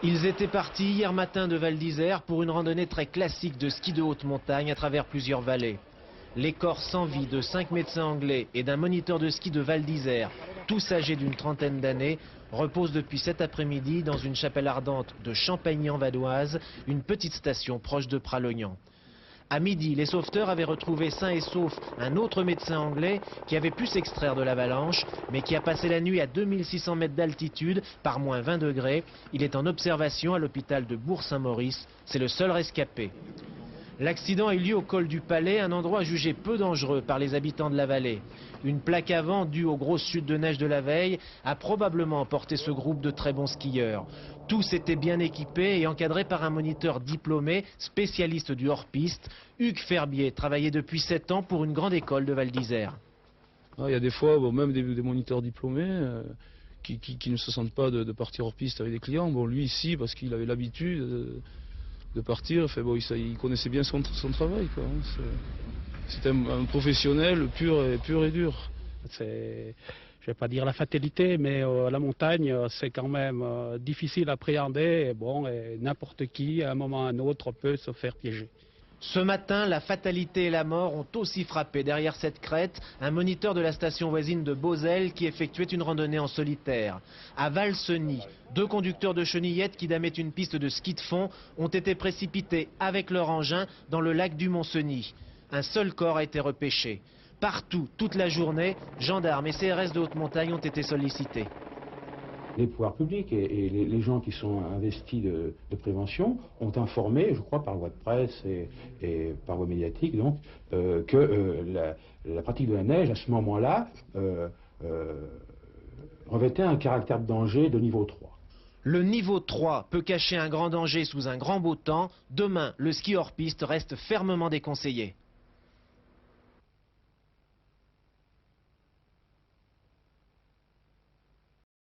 Ils étaient partis hier matin de Val d'Isère pour une randonnée très classique de ski de haute montagne à travers plusieurs vallées. Les corps sans vie de 5 médecins anglais et d'un moniteur de ski de Val d'Isère, tous âgés d'une trentaine d'années, reposent depuis cet après-midi dans une chapelle ardente de Champagny-en-Vadoise, une petite station proche de Pralognan. À midi, les sauveteurs avaient retrouvé sain et sauf un autre médecin anglais qui avait pu s'extraire de l'avalanche, mais qui a passé la nuit à 2600 mètres d'altitude, par moins 20 degrés. Il est en observation à l'hôpital de Bourg-Saint-Maurice. C'est le seul rescapé. L'accident a eu lieu au col du Palais, un endroit jugé peu dangereux par les habitants de la vallée. Une plaque avant, due aux grosses chutes de neige de la veille, a probablement emporté ce groupe de très bons skieurs. Tous étaient bien équipés et encadrés par un moniteur diplômé, spécialiste du hors-piste. Hugues Ferbier travaillait depuis 7 ans pour une grande école de Val d'Isère. Il y a des fois, même des moniteurs diplômés qui ne se sentent pas de partir hors-piste avec des clients. Bon, lui ici, parce qu'il avait l'habitude de partir, il connaissait bien son travail, quoi. C'est un professionnel pur et dur. Je ne vais pas dire la fatalité, mais la montagne, c'est quand même difficile à appréhender. Et n'importe qui, à un moment ou à un autre, peut se faire piéger. Ce matin, la fatalité et la mort ont aussi frappé derrière cette crête un moniteur de la station voisine de Beauzelle qui effectuait une randonnée en solitaire. À Valseny, 2 conducteurs de chenillettes qui damaient une piste de ski de fond ont été précipités avec leur engin dans le lac du Mont-Cenis. Un seul corps a été repêché. Partout, toute la journée, gendarmes et CRS de haute montagne ont été sollicités. Les pouvoirs publics et les gens qui sont investis de prévention ont informé, je crois par voie de presse et par voie médiatique, donc, que la pratique de la neige à ce moment-là revêtait un caractère de danger de niveau 3. Le niveau 3 peut cacher un grand danger sous un grand beau temps. Demain, le ski hors piste reste fermement déconseillé.